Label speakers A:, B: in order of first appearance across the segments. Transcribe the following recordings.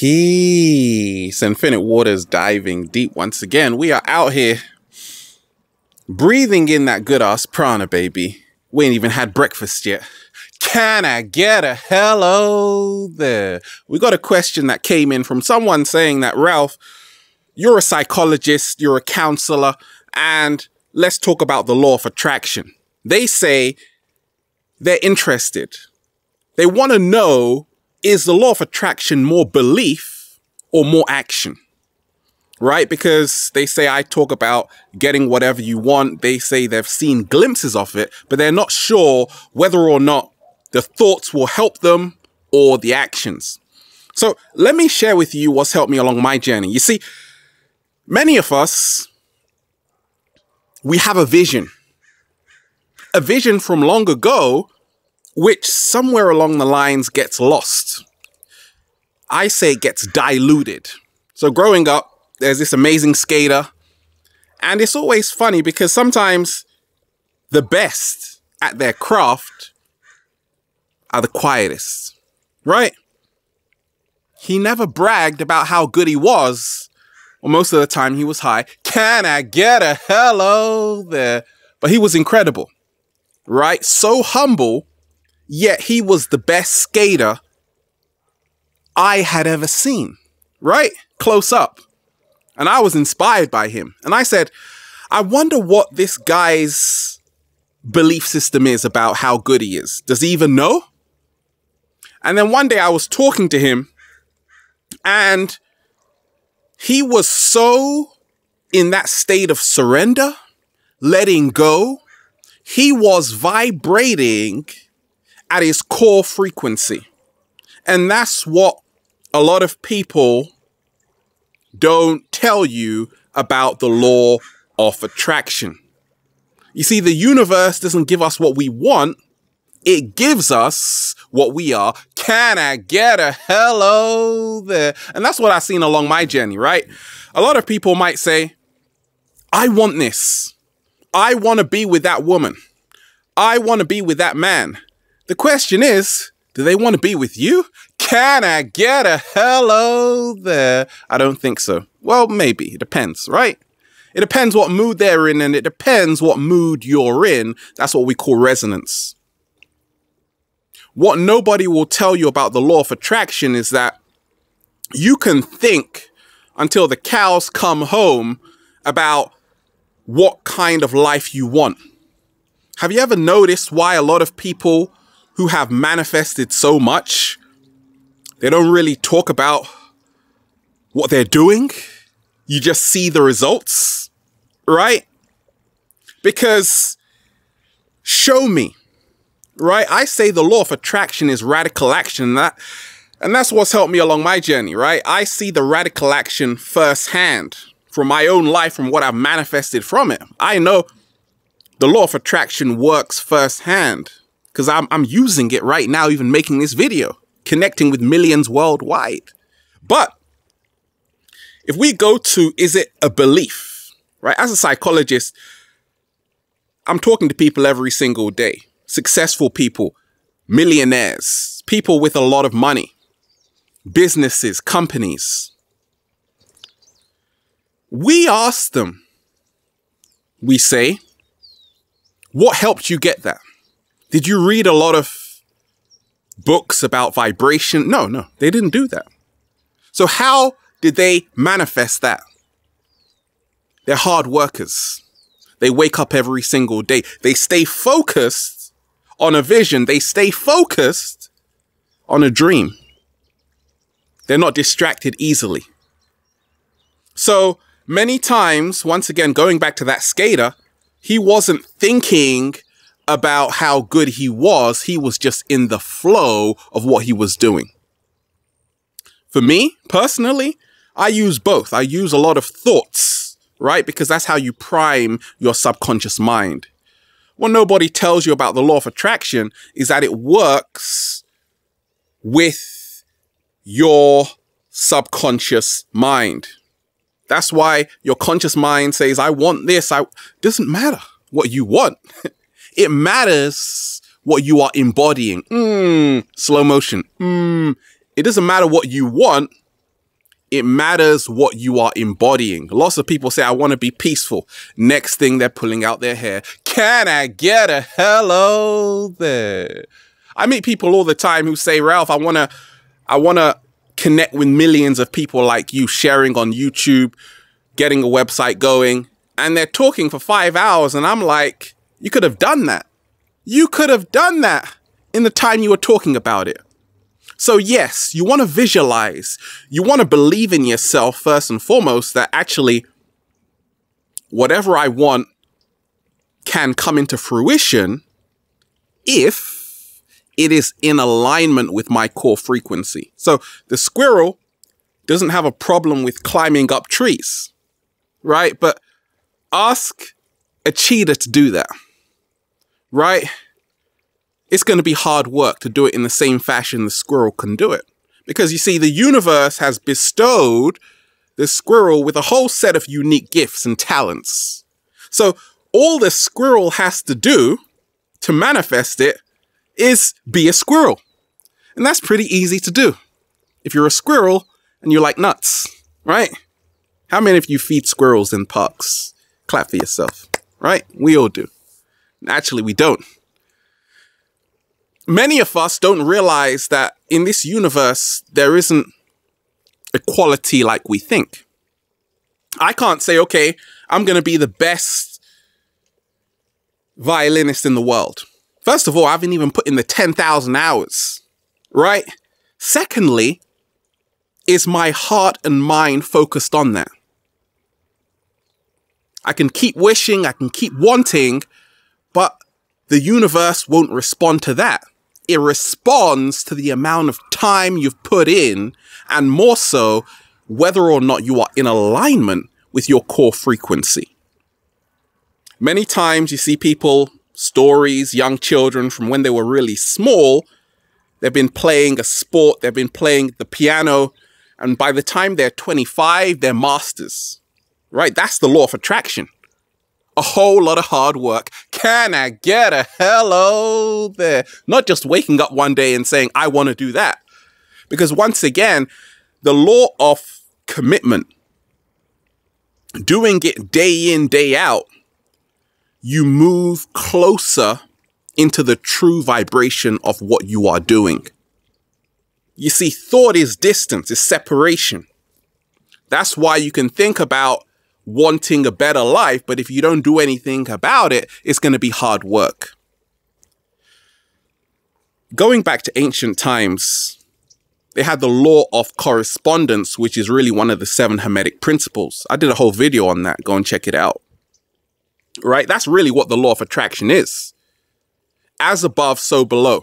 A: Peace. Infinite waters diving deep once again. We are out here breathing in that good ass prana, baby. We ain't even had breakfast yet. Can I get a hello there? We got a question that came in from someone saying that, Ralph, you're a psychologist, you're a counselor, and let's talk about the law of attraction. They say they're interested. They want to know, is the law of attraction more belief or more action? Right? Because they say I talk about getting whatever you want. They say they've seen glimpses of it, but they're not sure whether or not the thoughts will help them or the actions. So let me share with you what's helped me along my journey. You see, many of us, we have a vision from long ago, which somewhere along the lines gets lost. I say it gets diluted. So growing up, there's this amazing skater, and it's always funny because sometimes the best at their craft are the quietest, right? He never bragged about how good he was. Well, most of the time he was high. Can I get a hello there? But he was incredible, right? So humble, yet he was the best skater I had ever seen, right? Close up. And I was inspired by him. And I said, I wonder what this guy's belief system is about how good he is. Does he even know? And then one day I was talking to him, and he was so in that state of surrender, letting go. He was vibrating at his core frequency. And that's what a lot of people don't tell you about the law of attraction. You see, the universe doesn't give us what we want. It gives us what we are. Can I get a hello there? And that's what I've seen along my journey, right? A lot of people might say, I want this. I want to be with that woman. I want to be with that man. The question is, do they want to be with you? Can I get a hello there? I don't think so. Well, maybe. It depends, right? It depends what mood they're in, and it depends what mood you're in. That's what we call resonance. What nobody will tell you about the law of attraction is that you can think until the cows come home about what kind of life you want. Have you ever noticed why a lot of people who have manifested so much, they don't really talk about what they're doing? You just see the results, right? Because show me. Right? I say the law of attraction is radical action. And that's what's helped me along my journey, right? I see the radical action firsthand from my own life, from what I've manifested from it. I know the law of attraction works firsthand because I'm using it right now, even making this video, connecting with millions worldwide. But if we go to, is it a belief, right? As a psychologist, I'm talking to people every single day. Successful people, millionaires, people with a lot of money, businesses, companies. We ask them, we say, what helped you get that? Did you read a lot of books about vibration? No, they didn't do that. So how did they manifest that? They're hard workers. They wake up every single day. They stay focused on a vision. They stay focused on a dream. They're not distracted easily. So many times, once again, going back to that skater, he wasn't thinking about how good he was. He was just in the flow of what he was doing. For me, personally, I use both. I use a lot of thoughts, right? Because that's how you prime your subconscious mind. What nobody tells you about the law of attraction is that it works with your subconscious mind. That's why your conscious mind says, I want this. Doesn't matter what you want. It matters what you are embodying. Slow motion. It doesn't matter what you want. It matters what you are embodying. Lots of people say, I want to be peaceful. Next thing, they're pulling out their hair. Can I get a hello there? I meet people all the time who say, Ralph, I want to connect with millions of people like you, sharing on YouTube, getting a website going. And they're talking for 5 hours. And I'm like, you could have done that. You could have done that in the time you were talking about it. So yes, you want to visualize, you want to believe in yourself first and foremost, that actually whatever I want can come into fruition if it is in alignment with my core frequency. So the squirrel doesn't have a problem with climbing up trees, right? But ask a cheetah to do that, right? It's going to be hard work to do it in the same fashion the squirrel can do it. Because you see, the universe has bestowed the squirrel with a whole set of unique gifts and talents. So all the squirrel has to do to manifest it is be a squirrel. And that's pretty easy to do. If you're a squirrel and you like nuts, right? How many of you feed squirrels in parks? Clap for yourself, right? We all do. Actually, we don't. Many of us don't realize that in this universe, there isn't equality like we think. I can't say, okay, I'm going to be the best violinist in the world. First of all, I haven't even put in the 10,000 hours, right? Secondly, is my heart and mind focused on that? I can keep wishing, I can keep wanting, but the universe won't respond to that. It responds to the amount of time you've put in, and more so, whether or not you are in alignment with your core frequency. Many times you see people, stories, young children from when they were really small, they've been playing a sport, they've been playing the piano, and by the time they're 25, they're masters, right? That's the law of attraction. A whole lot of hard work. Can I get a hello there? Not just waking up one day and saying, I want to do that. Because once again, the law of commitment, doing it day in, day out, you move closer into the true vibration of what you are doing. You see, thought is distance, is separation. That's why you can think about wanting a better life, but if you don't do anything about it, it's going to be hard work. Going back to ancient times, they had the law of correspondence, which is really one of the 7 Hermetic principles. I did a whole video on that. Go and check it out. Right? That's really what the law of attraction is. As above, so below.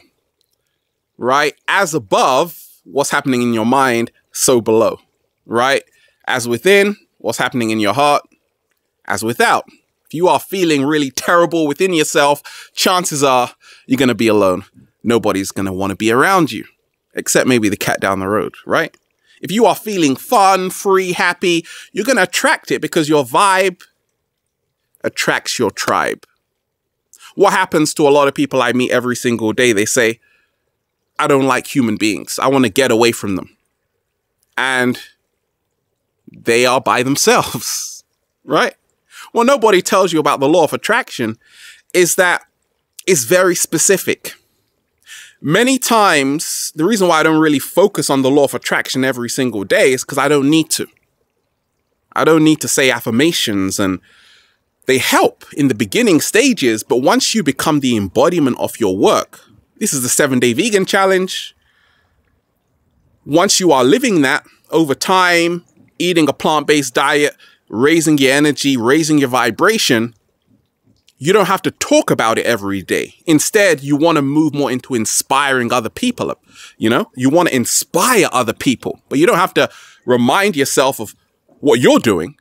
A: Right? As above, what's happening in your mind, so below. Right? As within, what's happening in your heart, as without. If you are feeling really terrible within yourself, chances are you're going to be alone. Nobody's going to want to be around you, except maybe the cat down the road, right? If you are feeling fun, free, happy, you're going to attract it because your vibe attracts your tribe. What happens to a lot of people I meet every single day? They say, I don't like human beings. I want to get away from them. And they are by themselves, right? What nobody tells you about the law of attraction is that it's very specific. Many times, the reason why I don't really focus on the law of attraction every single day is because I don't need to. I don't need to say affirmations, and they help in the beginning stages, but once you become the embodiment of your work, this is the 7-Day Vegan Challenge. Once you are living that over time, eating a plant-based diet, raising your energy, raising your vibration, you don't have to talk about it every day. Instead, you want to move more into inspiring other people. You know, you want to inspire other people, but you don't have to remind yourself of what you're doing.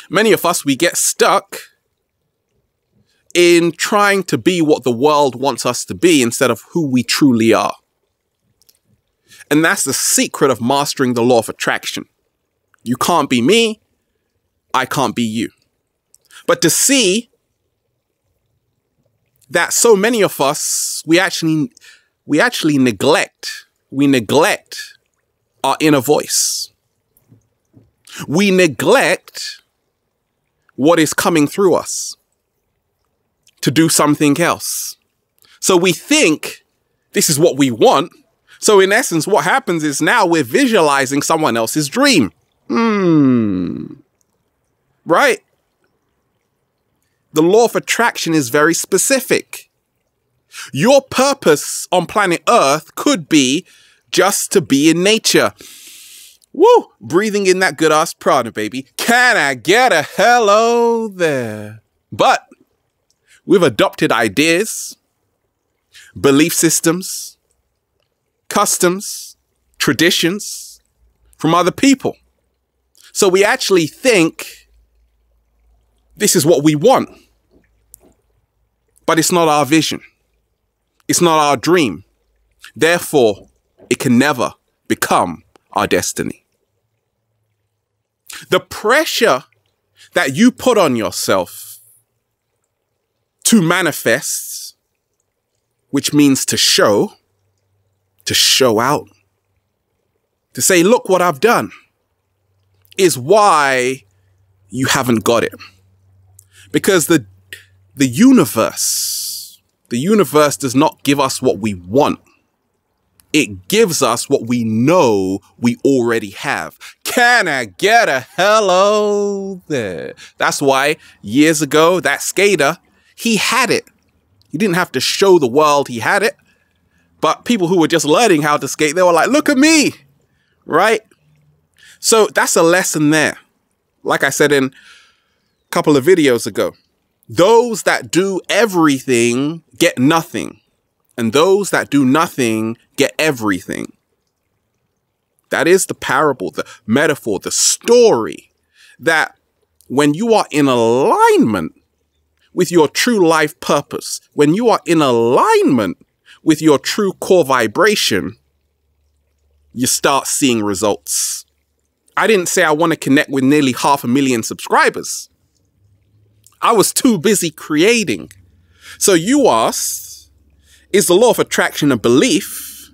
A: Many of us, we get stuck in trying to be what the world wants us to be instead of who we truly are. And that's the secret of mastering the law of attraction. You can't be me. I can't be you. But to see that so many of us, we actually neglect our inner voice. We neglect what is coming through us to do something else. So we think this is what we want. So in essence, what happens is now we're visualizing someone else's dream. Right? The law of attraction is very specific. Your purpose on planet Earth could be just to be in nature. Woo! Breathing in that good ass prana, baby. Can I get a hello there? But we've adopted ideas, belief systems, customs, traditions from other people. So we actually think this is what we want. But it's not our vision. It's not our dream. Therefore, it can never become our destiny. The pressure that you put on yourself to manifest, which means to show out, to say, look what I've done, is why you haven't got it. Because the universe does not give us what we want. It gives us what we know we already have. Can I get a hello there? That's why years ago, that skater, he had it. He didn't have to show the world he had it. But people who were just learning how to skate, they were like, look at me, right? So that's a lesson there. Like I said in a couple of videos ago, those that do everything get nothing. And those that do nothing get everything. That is the parable, the metaphor, the story that when you are in alignment with your true life purpose, when you are in alignment with your true core vibration, you start seeing results. I didn't say I want to connect with nearly 500,000 subscribers. I was too busy creating. So you asked, is the law of attraction a belief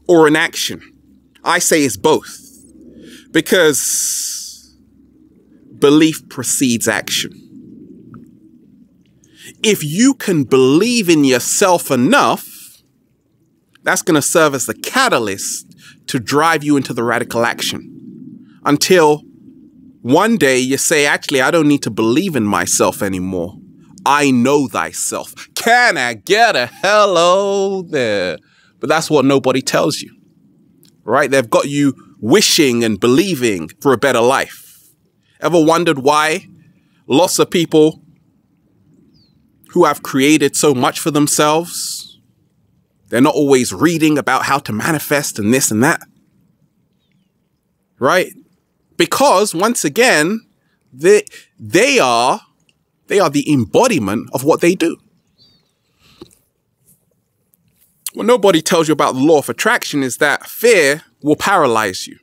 A: or an action? I say it's both, because belief precedes action. If you can believe in yourself enough, that's going to serve as the catalyst to drive you into the radical action. Until one day you say, actually, I don't need to believe in myself anymore. I know thyself. Can I get a hello there? But that's what nobody tells you, right? They've got you wishing and believing for a better life. Ever wondered why lots of people who have created so much for themselves, they're not always reading about how to manifest and this and that, right? Because once again, they are the embodiment of what they do. What nobody tells you about the law of attraction is that fear will paralyze you.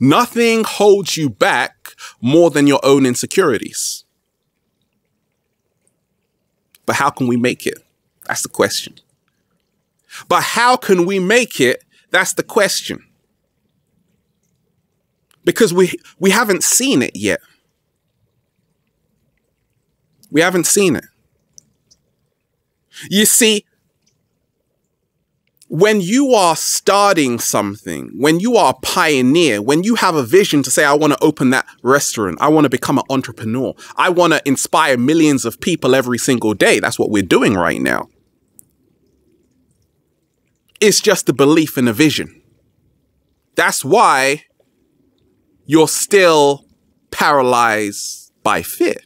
A: Nothing holds you back more than your own insecurities. But how can we make it? That's the question. But how can we make it? That's the question. Because we haven't seen it yet. We haven't seen it. You see, when you are starting something, when you are a pioneer, when you have a vision to say, I want to open that restaurant, I want to become an entrepreneur, I want to inspire millions of people every single day. That's what we're doing right now. It's just a belief and a vision. That's why you're still paralyzed by fear.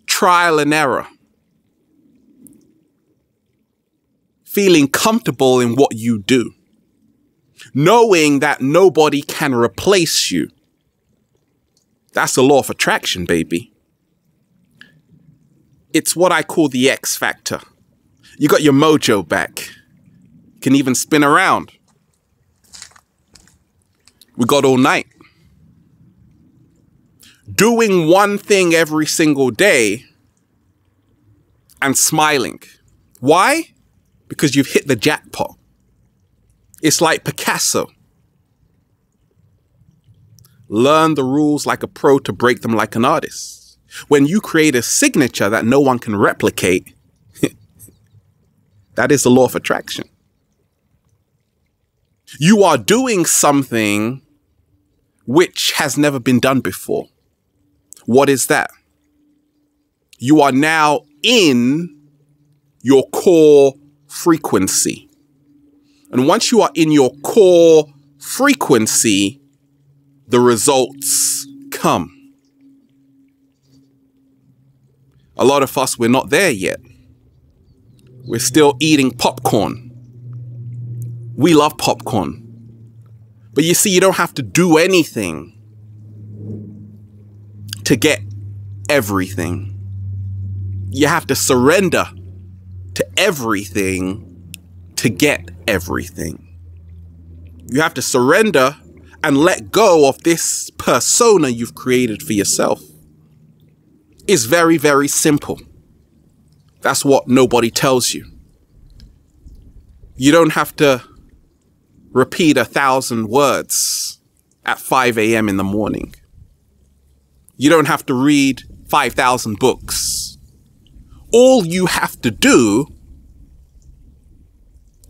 A: Trial and error. Feeling comfortable in what you do. Knowing that nobody can replace you. That's the law of attraction, baby. It's what I call the X factor. You got your mojo back. You can even spin around. We got all night. Doing one thing every single day and smiling. Why? because you've hit the jackpot. It's like Picasso. Learn the rules like a pro to break them like an artist. When you create a signature that no one can replicate, that is the law of attraction. You are doing something which has never been done before. What is that? You are now in your core frequency. And once you are in your core frequency, the results come. A lot of us, we're not there yet. We're still eating popcorn. We love popcorn. But you see, you don't have to do anything to get everything. You have to surrender to everything to get everything. You have to surrender and let go of this persona you've created for yourself. It's very, very simple. That's what nobody tells you. You don't have to repeat 1,000 words at 5 a.m. in the morning. You don't have to read 5,000 books. All you have to do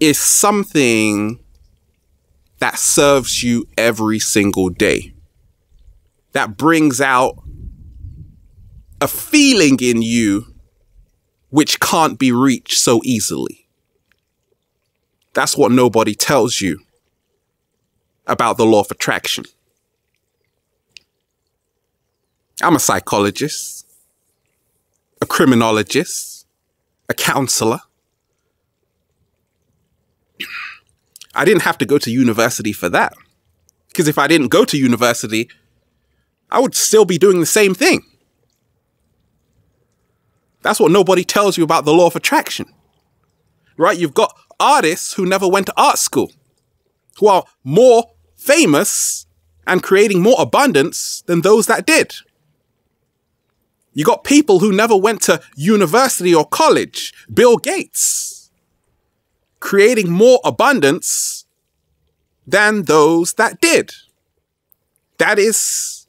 A: is something that serves you every single day, that brings out a feeling in you which can't be reached so easily. That's what nobody tells you about the law of attraction. I'm a psychologist, a criminologist, a counselor. I didn't have to go to university for that. Because if I didn't go to university, I would still be doing the same thing. That's what nobody tells you about the law of attraction. Right? You've got artists who never went to art school, who are more famous and creating more abundance than those that did. You got people who never went to university or college, Bill Gates, creating more abundance than those that did. That is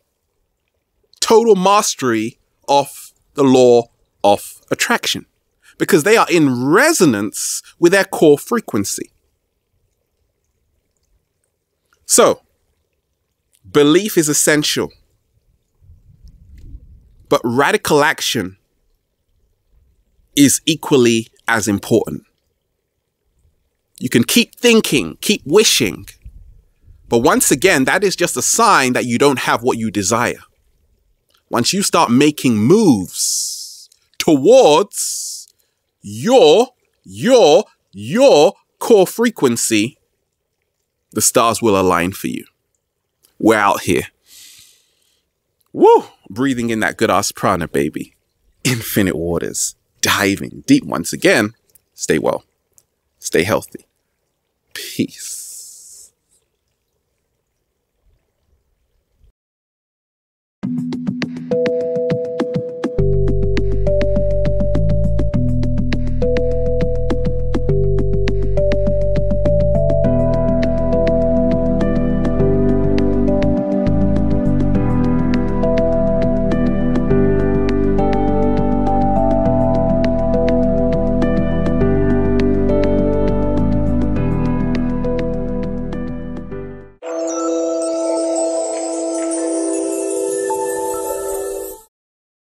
A: total mastery of the law of attraction, because they are in resonance with their core frequency. So, belief is essential, but radical action is equally as important. You can keep thinking, keep wishing, but once again, that is just a sign that you don't have what you desire. Once you start making moves towards your core frequency, the stars will align for you. We're out here. Woo! Breathing in that good ass prana, baby. Infinite waters. Diving deep once again. Stay well. Stay healthy. Peace.